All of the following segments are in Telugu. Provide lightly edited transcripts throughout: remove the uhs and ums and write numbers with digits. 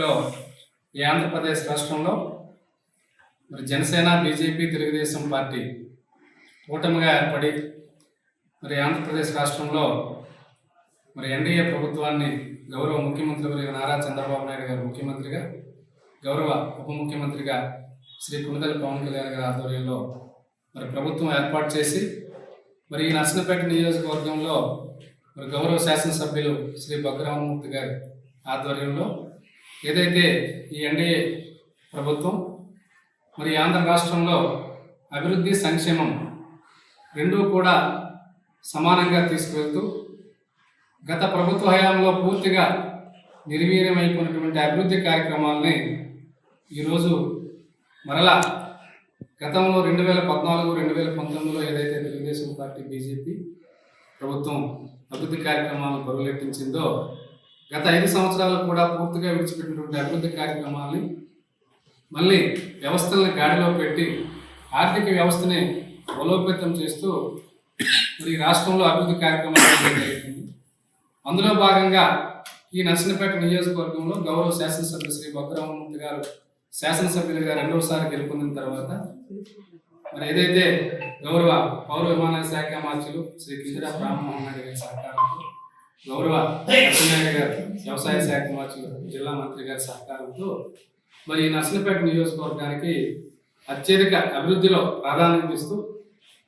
ఆధ్వర్యంలో ఈ ఆంధ్రప్రదేశ్ రాష్ట్రంలో మరి జనసేన, బీజేపీ, తెలుగుదేశం పార్టీ కూటమిగా ఏర్పడి మరి ఆంధ్రప్రదేశ్ రాష్ట్రంలో మరి ఎన్డీఏ ప్రభుత్వాన్ని గౌరవ ముఖ్యమంత్రి నారా చంద్రబాబు నాయుడు గారు ముఖ్యమంత్రిగా, గౌరవ ఉప ముఖ్యమంత్రిగా శ్రీ కొణిదెల పవన్ కళ్యాణ్ గారి ఆధ్వర్యంలో మరి ప్రభుత్వం ఏర్పాటు చేసి మరి ఈ నర్సన్నపేట నియోజకవర్గంలో మరి గౌరవ శాసనసభ్యులు శ్రీ బొగ్గరామమూర్తి గారి ఆధ్వర్యంలో ఏదైతే ఈ ఎన్డీఏ ప్రభుత్వం మరి ఆంధ్ర రాష్ట్రంలో అభివృద్ధి, సంక్షేమం రెండూ కూడా సమానంగా తీసుకువెళ్తూ గత ప్రభుత్వ హయాంలో పూర్తిగా నిర్వీర్యమైపోయినటువంటి అభివృద్ధి కార్యక్రమాలని ఈరోజు మరలా గతంలో 2014, 2019లో ఏదైతే తెలుగుదేశం పార్టీ, బీజేపీ ప్రభుత్వం అభివృద్ధి కార్యక్రమాలను పరుగులెట్టించిందో గత 5 సంవత్సరాలు కూడా పూర్తిగా విడిచిపెట్టినటువంటి అభివృద్ధి కార్యక్రమాలని మళ్ళీ వ్యవస్థలను గాడిలో పెట్టి ఆర్థిక వ్యవస్థని బలోపేతం చేస్తూ మరి రాష్ట్రంలో అభివృద్ధి కార్యక్రమాలు జరుగుతుంది. అందులో భాగంగా ఈ నర్సన్నపేట నియోజకవర్గంలో గౌరవ శాసనసభ్యులు శ్రీ బొగ్గరామమూర్తి గారు శాసనసభ్యులుగా రెండవసారి గెలుపొందిన తర్వాత మరి ఏదైతే గౌరవ పౌర విమానయాన శాఖ మార్చులు శ్రీ కింజరా రామ్మోహన్ నాయుడు గారి సహకారంతో, గౌరవ లక్ష్మీనాయుడు గారు వ్యవసాయ శాఖ మార్చులు జిల్లా మంత్రి గారి సహకారంతో మరి ఈ నర్సన్నపేట నియోజకవర్గానికి అత్యధిక అభివృద్ధిలో ప్రాధాన్యత ఇస్తూ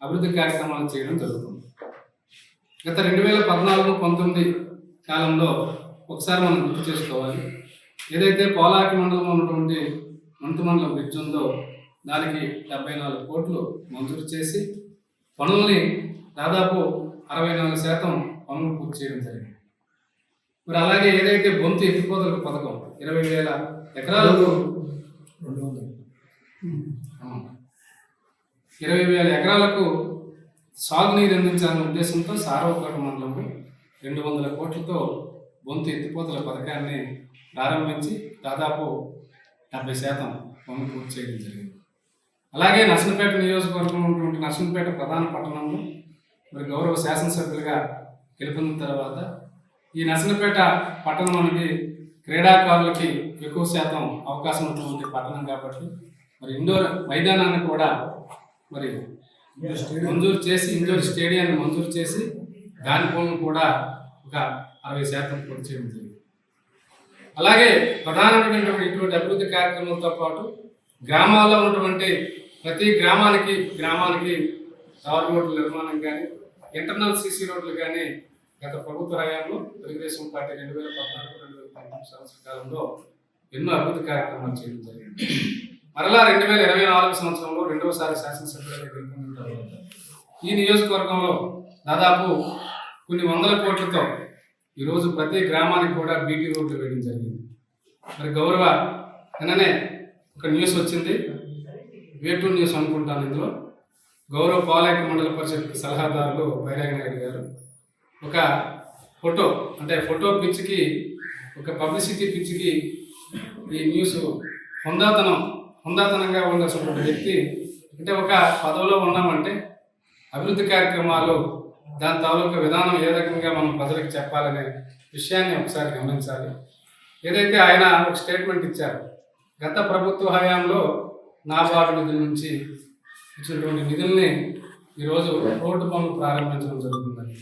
అభివృద్ధి కార్యక్రమాలు చేయడం జరుగుతుంది. గత 2014-19 కాలంలో ఒకసారి మనం గుర్తు చేసుకోవాలి. ఏదైతే పోలాకి మండలంలో ఉన్నటువంటి మంతుమండలం బ్రిడ్జ్ ఉందో దానికి 74 కోట్లు మంజూరు చేసి పనుల్ని దాదాపు 64% పనులు పూర్తి చేయడం జరిగింది. మరి అలాగే ఏదైతే బొంతు ఎత్తిపోతల పథకం 20,000 ఎకరాలకు 20,000 ఎకరాలకు సాగునీరు అందించాలనే ఉద్దేశంతో సారవకోట మండలంలో 200 కోట్లతో బొంతు ఎత్తిపోతల పథకాన్ని ప్రారంభించి దాదాపు 70% పనులు పూర్తి చేయడం జరిగింది. అలాగే నర్సన్నపేట నియోజకవర్గంలో ఉన్నటువంటి నర్సన్నపేట ప్రధాన పట్టణంలో మరి గౌరవ శాసనసభ్యులుగా గెలుపొందిన తర్వాత ఈ నర్సన్నపేట పట్టణం అనేది క్రీడాకారులకి ఎక్కువ శాతం అవకాశం ఉన్నటువంటి పట్టణం కాబట్టి మరి ఇండోర్ మైదానాన్ని కూడా మరి మంజూరు చేసి ఇండోర్ స్టేడియాన్ని మంజూరు చేసి దాని పనులను కూడా ఒక 60% పూర్తి చేయడం జరిగింది. అలాగే ప్రధానమైనటువంటి ఇటువంటి అభివృద్ధి కార్యక్రమాలతో పాటు గ్రామాల్లో ఉన్నటువంటి ప్రతి గ్రామానికి తారు రోడ్ల నిర్మాణం కానీ, ఇంటర్నల్ సీసీ రోడ్లు కానీ గత ప్రభుత్వ హయాంలో తెలుగుదేశం పార్టీ 2014-2019 సంవత్సర కాలంలో ఎన్నో అభివృద్ధి కార్యక్రమాలు చేయడం జరిగింది. మరలా 2024 సంవత్సరంలో రెండవసారి శాసనసభ్యులుగా గెలుపొందిన తర్వాత ఈ నియోజకవర్గంలో దాదాపు కొన్ని 100 కోట్లతో ఈరోజు ప్రతి గ్రామానికి కూడా బీటీ రోడ్లు వేయడం జరిగింది. మరి గౌరవ నిన్ననే ఒక న్యూస్ వచ్చింది, వేటూరు న్యూస్ అనుకుంటాను. ఇందులో గౌరవ పాలేక మండల పరిషత్ సలహాదారులు బైరాగి నాయుడు గారు ఒక ఫోటో పిచ్చికి, ఒక పబ్లిసిటీ పిచ్చికి ఈ న్యూస్ హుందాతనంగా ఉండాల్సినటువంటి వ్యక్తి అంటే ఒక పదవిలో ఉన్నామంటే అభివృద్ధి కార్యక్రమాలు దాని తాలూకా విధానం ఏ రకంగా మనం ప్రజలకు చెప్పాలనే విషయాన్ని ఒకసారి గమనించాలి. ఏదైతే ఆయన ఒక స్టేట్మెంట్ ఇచ్చారు, గత ప్రభుత్వ హయాంలో నాబార్డు నిధుల నుంచి ఇచ్చినటువంటి నిధుల్ని ఈరోజు రోడ్డు పనులు ప్రారంభించడం జరుగుతుందని.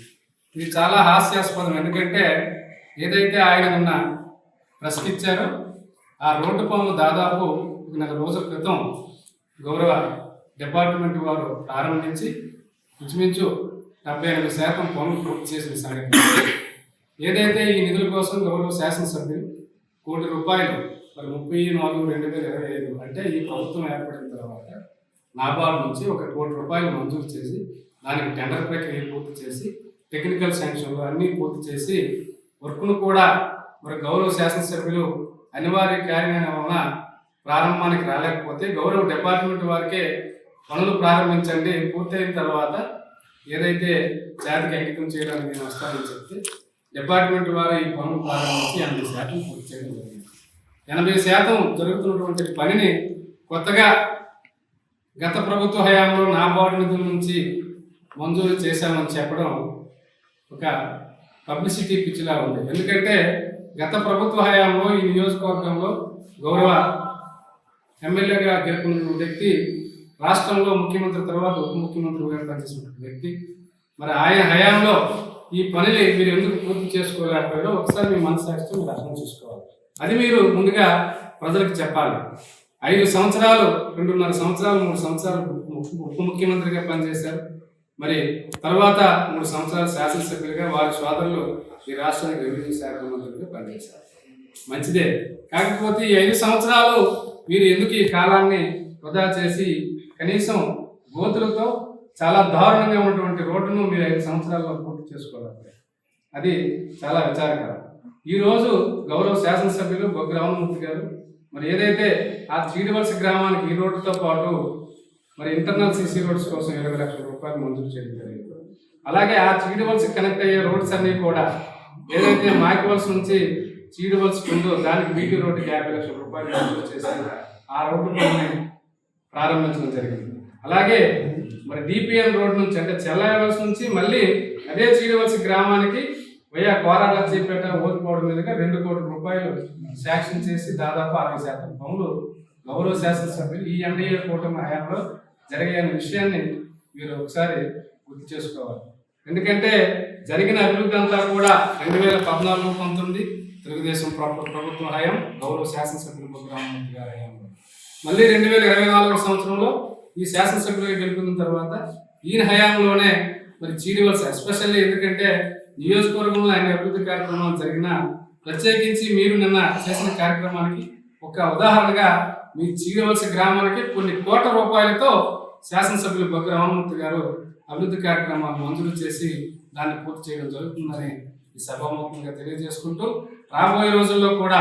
ఇది చాలా హాస్యాస్పదం. ఎందుకంటే ఏదైతే ఆయన నిన్న ప్రశ్నించారో ఆ రోడ్డు పనులు దాదాపు 1 రోజుల క్రితం గౌరవ డిపార్ట్మెంట్ వారు ప్రారంభించి ఇంచుమించు 78% పనులు పూర్తి చేసిన సంగతి. ఏదైతే ఈ నిధుల కోసం గౌరవ శాసనసభ్యులు ₹1 కోటి మరి 34/2025 అంటే ఈ ప్రభుత్వం ఏర్పడిన తర్వాత నాబార్డు నుంచి ₹1 కోటి మంజూరు చేసి దానికి టెండర్ ప్రక్రియ పూర్తి చేసి టెక్నికల్ శాంక్షన్లు అన్నీ పూర్తి చేసి వర్క్ను కూడా మరి గౌరవ శాసనసభ్యులు అనివార్య కార్యాలయం వలన ప్రారంభానికి రాలేకపోతే గౌరవ డిపార్ట్మెంట్ వారికే పనులు ప్రారంభించండి, పూర్తయిన తర్వాత ఏదైతే జాతికి అంకితం చేయడానికి నేను వస్తానని చెప్తే డిపార్ట్మెంట్ వారు ఈ పనులు ప్రారంభించి 80% పూర్తి చేయడం జరిగింది. 80% జరుగుతున్నటువంటి పనిని కొత్తగా గత ప్రభుత్వ హయాంలో నాబార్డు నిధుల నుంచి మంజూరు చేశామని చెప్పడం ఒక పబ్లిసిటీ పిచ్చిలా ఉంది. ఎందుకంటే గత ప్రభుత్వ హయాంలో ఈ నియోజకవర్గంలో గౌరవ ఎమ్మెల్యేగా గెలుపొందిన వ్యక్తి, రాష్ట్రంలో ముఖ్యమంత్రి తర్వాత ఉప ముఖ్యమంత్రిగా పనిచేసినటువంటి వ్యక్తి. మరి ఆయన హయాంలో ఈ పనిని మీరు ఎందుకు పూర్తి చేసుకోలేకపోయారో ఒకసారి మీ మనసాక్షితో మీరు అర్థం చేసుకోవాలి. అది మీరు ముందుగా ప్రజలకు చెప్పాలి. 5 సంవత్సరాలు, 2.5 సంవత్సరాలు, 3 సంవత్సరాలు ఉప ముఖ్యమంత్రిగా పనిచేశారు. మరి తర్వాత 3 సంవత్సరాలు శాసనసభ్యులుగా, వారి సోదరులు ఈ రాష్ట్రానికి రెవెన్యూ శాఖ మంత్రులుగా పనిచేశారు. మంచిదే. కాకపోతే ఈ 5 సంవత్సరాలు మీరు ఎందుకు ఈ కాలాన్ని వృధా చేసి కనీసం గోతులతో చాలా దారుణంగా ఉన్నటువంటి రోడ్డును మీరు 5 సంవత్సరాల్లో పూర్తి చేసుకోవాలి. అది చాలా విచారకరం. ఈరోజు గౌరవ శాసనసభ్యులు బొగ్గు రామమూర్తి గారు మరి ఏదైతే ఆ చీడివలస గ్రామానికి ఈ రోడ్డుతో పాటు మరి ఇంటర్నల్ సీసీ రోడ్స్ కోసం 20 లక్షల రూపాయలు మంజూరు చేయడం జరిగింది. అలాగే ఆ చీడివలస కనెక్ట్ అయ్యే రోడ్స్ అన్నీ కూడా ఏదైతే మాకివలస నుంచి చీడివలస ఉందో దానికి బీటీ రోడ్డుకి 50 లక్షల రూపాయలు మంజూరు చేసి ఆ రోడ్డు పనిని ప్రారంభించడం జరిగింది. అలాగే మరి డిపిఎన్ రోడ్ నుంచి అంటే చెల్లాయవలస నుంచి మళ్ళీ అదే చీడివలస గ్రామానికి వయా కోరాలజీపేట ఓల్పోవడం మీదుగా 2 కోట్ల రూపాయలు శాంక్షన్ చేసి దాదాపు 60% పనులు గౌరవ శాసనసభ్యులు ఈ ఎన్డీఏ కూటమి హయాంలో జరిగే విషయాన్ని మీరు ఒకసారి గుర్తు చేసుకోవాలి. ఎందుకంటే జరిగిన అభివృద్ధి అంతా కూడా 2014-19 తెలుగుదేశం ప్రభుత్వం హయాం, గౌరవ శాసనసభ్యులు బొగ్గు రామమూర్తి గారి హయాంలో, మళ్ళీ 2024 సంవత్సరంలో ఈ శాసనసభ్యులుగా గెలుపొందిన తర్వాత ఈయన హయాంలోనే మరి చీడివలస ఎస్పెషల్లీ ఎందుకంటే నియోజకవర్గంలో ఆయన అభివృద్ధి కార్యక్రమాలు జరిగిన ప్రత్యేకించి మీరు నిన్న చేసిన కార్యక్రమానికి ఒక ఉదాహరణగా మీ చీడివలస గ్రామానికి కొన్ని కోట్ల రూపాయలతో శాసనసభ్యులు బొగ్గు రామమూర్తి గారు అభివృద్ధి కార్యక్రమాలు మంజూరు చేసి దాన్ని పూర్తి చేయడం జరుగుతుందని ఈ సభాముఖంగా తెలియజేసుకుంటూ రాబోయే రోజుల్లో కూడా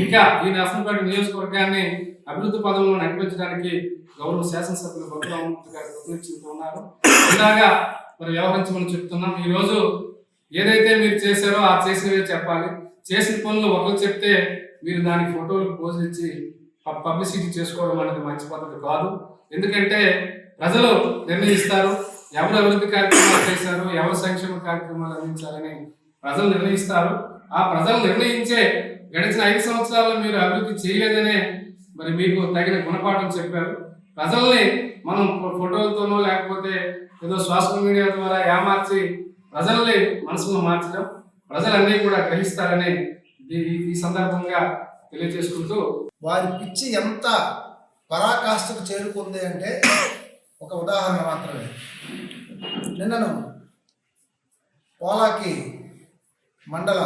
ఇంకా ఈ నర్సంపేట నియోజకవర్గాన్ని అభివృద్ధి పదంలో నడిపించడానికి గౌరవ శాసనసభ్యులు బొగ్గు రామమూర్తి గారు ప్రయత్నించుతూ ఉన్నారు. ఇలాగా మరి వ్యవహరించమని చెప్తున్నాం. ఈరోజు ఏదైతే మీరు చేశారో ఆ చేసినవే చెప్పాలి. చేసిన పనులు ఒకరు చెప్తే మీరు దానికి ఫోటోలు పోజ్ ఇచ్చి పబ్లిసిటీ చేసుకోవడం అనేది మంచి పద్ధతి కాదు. ఎందుకంటే ప్రజలు నిర్ణయిస్తారు ఎవరు అభివృద్ధి కార్యక్రమాలు చేశారు, ఎవరు సంక్షేమ కార్యక్రమాలు అందించాలని ప్రజలు నిర్ణయిస్తారు. ఆ ప్రజలు నిర్ణయించే గడిచిన 5 సంవత్సరాల్లో మీరు అభివృద్ధి చేయలేదనే మరి మీకు తగిన గుణపాఠం చెప్పారు. ప్రజల్ని మనం ఫోటోలతోనో లేకపోతే ఏదో సోషల్ మీడియా ద్వారా ఏమార్చి ప్రజల్ని మనసులో మార్చడం ప్రజలన్నీ కూడా గ్రహిస్తారని ఈ సందర్భంగా తెలియజేసుకుంటూ, వారి పిచ్చి ఎంత పరాకాష్ఠకు చేరుకుంది అంటే ఒక ఉదాహరణ మాత్రమే. నిన్నను పోలాకి మండల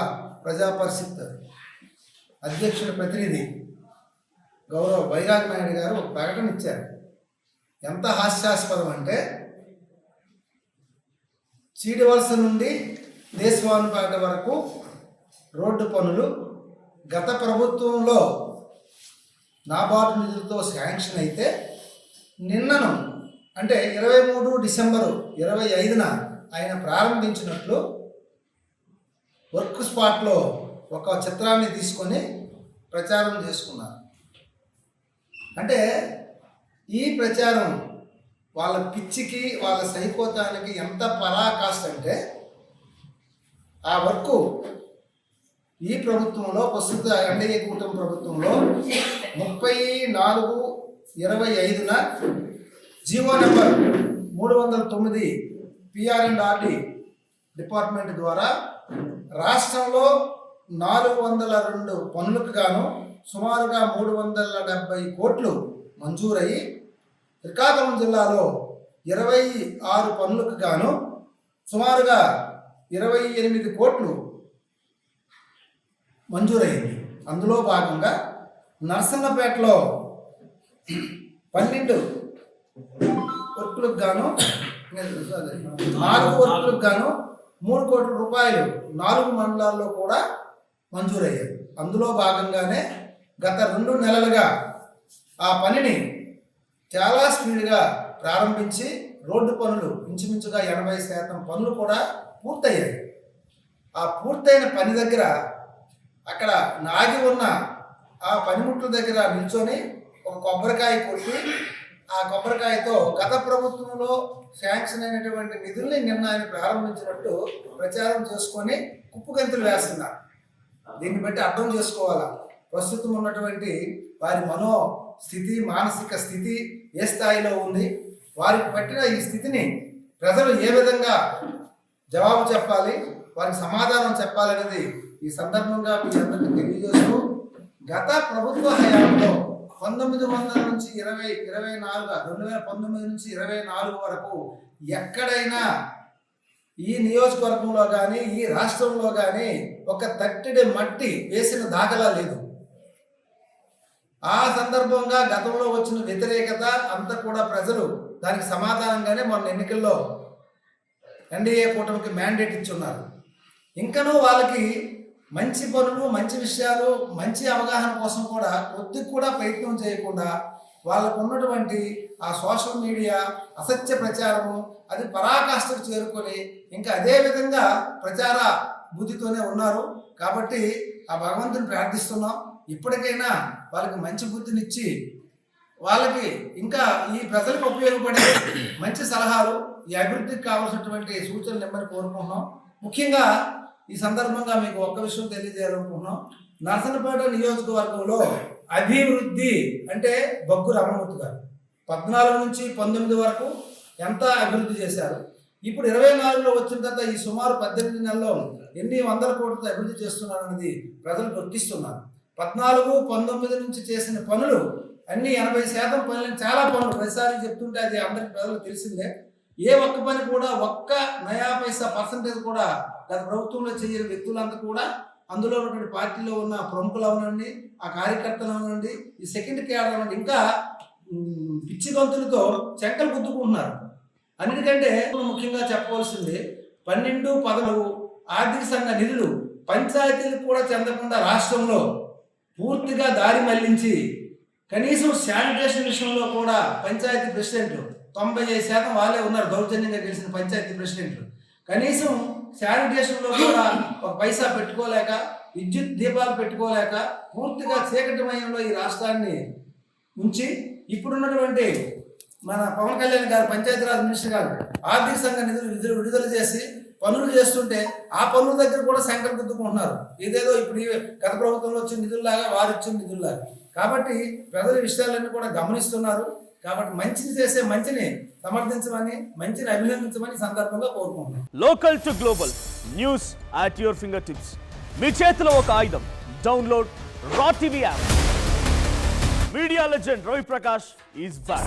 ప్రజా పరిషత్ అధ్యక్షుల ప్రతినిధి గౌరవ బైరాగ్ నాయుడు గారు ఒక ప్రకటన ఇచ్చారు. ఎంత హాస్యాస్పదం అంటే చీడివలస నుండి దేశవానిపేట వరకు రోడ్డు పనులు గత ప్రభుత్వంలో నాబార్డు నిధులతో శాంక్షన్ అయితే నిన్నను అంటే 23 డిసెంబరు 25న ఆయన ప్రారంభించినట్లు వర్క్ స్పాట్లో ఒక చిత్రాన్ని తీసుకొని ప్రచారం చేసుకున్నారు. అంటే ఈ ప్రచారం వాళ్ళ పిచ్చికి వాళ్ళ సైకోతానికి ఎంత పరాకాష్ట అంటే ఆ వర్క్ ఈ ప్రభుత్వంలో ప్రస్తుత ఎన్డీఏ కూటమి ప్రభుత్వంలో 34/25న జీవో నెంబర్ 309 పిఆర్&ఆర్డి డిపార్ట్మెంట్ ద్వారా రాష్ట్రంలో 402 పనులకు గాను సుమారుగా 370 కోట్లు మంజూరయ్యి శ్రీకాకుళం జిల్లాలో 26 పనులకు గాను సుమారుగా 28 కోట్లు మంజూరైంది. అందులో భాగంగా నర్సన్నపేటలో 12 వర్కులకు గాను 4 వర్కులకు గాను 3 కోట్ల రూపాయలు 4 మండలాల్లో కూడా మంజూరయ్యాయి. అందులో భాగంగానే గత 2 నెలలుగా ఆ పనిని చాలా స్పీడ్గా ప్రారంభించి రోడ్డు పనులు ఇంచుమించుగా 80% పనులు కూడా పూర్తయ్యాయి. ఆ పూర్తయిన పని దగ్గర అక్కడ నాగి ఉన్న ఆ పనిముట్ల దగ్గర నిల్చొని ఒక కొబ్బరికాయ కొట్టి ఆ కొబ్బరికాయతో గత ప్రభుత్వంలో శాంక్షన్ అయినటువంటి నిధుల్ని నిన్న ఆయన ప్రారంభించినట్టు ప్రచారం చేసుకొని కుప్పుగంతులు వేస్తున్నారు. దీన్ని బట్టి అర్థం చేసుకోవాలా ప్రస్తుతం ఉన్నటువంటి వారి మనోస్థితి, మానసిక స్థితి ఏ స్థాయిలో ఉంది, వారికి పట్టిన ఈ స్థితిని ప్రజలు ఏ విధంగా జవాబు చెప్పాలి, వారికి సమాధానం చెప్పాలనేది ఈ సందర్భంగా మీ అందరికీ తెలియజేస్తూ, గత ప్రభుత్వ హయాంలో 1900 నుంచి 2019 నుంచి 24 వరకు ఎక్కడైనా ఈ నియోజకవర్గంలో కానీ ఈ రాష్ట్రంలో కానీ ఒక తట్టెడి మట్టి వేసిన దాఖలా లేదు. ఆ సందర్భంగా గతంలో వచ్చిన వ్యతిరేకత అంతా కూడా ప్రజలు దానికి సమాధానంగానే మొన్న ఎన్నికల్లో ఎన్డీఏ కూటమికి మ్యాండేట్ ఇచ్చున్నారు. ఇంకనూ వాళ్ళకి మంచి పనులు, మంచి విషయాలు, మంచి అవగాహన కోసం కూడా కొద్దిగా కూడా ప్రయత్నం చేయకుండా వాళ్ళకు ఉన్నటువంటి ఆ సోషల్ మీడియా అసత్య ప్రచారము అది పరాకాష్ఠకు చేరుకొని ఇంకా అదే విధంగా ప్రచార బుద్ధితోనే ఉన్నారు. కాబట్టి ఆ భగవంతుని ప్రార్థిస్తున్నాం, ఇప్పటికైనా వాళ్ళకి మంచి బుద్ధినిచ్చి వాళ్ళకి ఇంకా ఈ ప్రజలకు ఉపయోగపడే మంచి సలహాలు, ఈ అభివృద్ధికి కావాల్సినటువంటి సూచనలు ఇమ్మని కోరుకుంటున్నాం. ముఖ్యంగా ఈ సందర్భంగా మీకు ఒక్క విషయం తెలియజేయాలనుకుంటున్నాం. నరసన్నపేట నియోజకవర్గంలో అభివృద్ధి అంటే బొగ్గు రమణమూర్తి గారు 14 నుంచి 19 వరకు ఎంత అభివృద్ధి చేశారు, ఇప్పుడు 24లో వచ్చిన తర్వాత ఈ సుమారు 18 నెలల్లో ఎన్ని వందల కోట్లతో అభివృద్ధి చేస్తున్నారు అనేది ప్రజలు గుర్తిస్తున్నారు. 14, 19 నుంచి చేసిన పనులు అన్ని 80% పనులు, చాలా పనులు ప్రతిసారి చెప్తుంటే అది అందరికి ప్రజలకు తెలిసిందే. ఏ ఒక్క పని కూడా ఒక్క నయా పైసా పర్సంటేజ్ కూడా గత ప్రభుత్వంలో చేయని వ్యక్తులంతా కూడా అందులో ఉన్నటువంటి పార్టీలో ఉన్న ప్రముఖులు అవనండి, ఆ కార్యకర్తలు అవనండి, ఈ సెకండ్ కేడర్ అవ్వండి, ఇంకా పిచ్చి గొంతులతో చెక్కలు గుద్దుకుంటున్నారు. అన్నిటికంటే ముఖ్యంగా చెప్పవలసింది 12, 14 ఆర్థిక సంఘ నిధులు పంచాయతీలకు కూడా చెందకుండా రాష్ట్రంలో పూర్తిగా దారి మళ్లించి కనీసం శానిటేషన్ విషయంలో కూడా పంచాయతీ ప్రెసిడెంట్లు 95% వాళ్ళే ఉన్నారు. దౌర్జన్యంగా గెలిచిన పంచాయతీ ప్రెసిడెంట్లు కనీసం శానిటేషన్లో కూడా ఒక పైసా పెట్టుకోలేక, విద్యుత్ దీపాలు పెట్టుకోలేక పూర్తిగా చీకటిమయంలో ఈ రాష్ట్రాన్ని ఉంచి ఇప్పుడున్నటువంటి మన పవన్ కళ్యాణ్ గారు, పంచాయతీరాజ్ మినిస్టర్ గారు ఆర్థిక సంఘ నిధులు విడుదల చేసి పనులు చేస్తుంటే ఆ పనుల దగ్గర కూడా సంకల్పం గుద్దుకుంటున్నారు. ఇదేదో ఇప్పుడు గత ప్రభుత్వంలో వచ్చిన నిధుల్లాగా, వారు ఇచ్చిన నిధుల్లాగా. కాబట్టి ప్రజల విషయాలన్నీ కూడా గమనిస్తున్నారు. కాబట్టి మంచిని చేసే మంచిని సమర్థించమని, మంచిని అభినందించమని సందర్భంగా కోరుకుంటున్నాం. Local to global news at your fingertips. మీ చేతిలో ఒక ఆయుధం. Download Raw TV app. Media legend Ravi Prakash is back.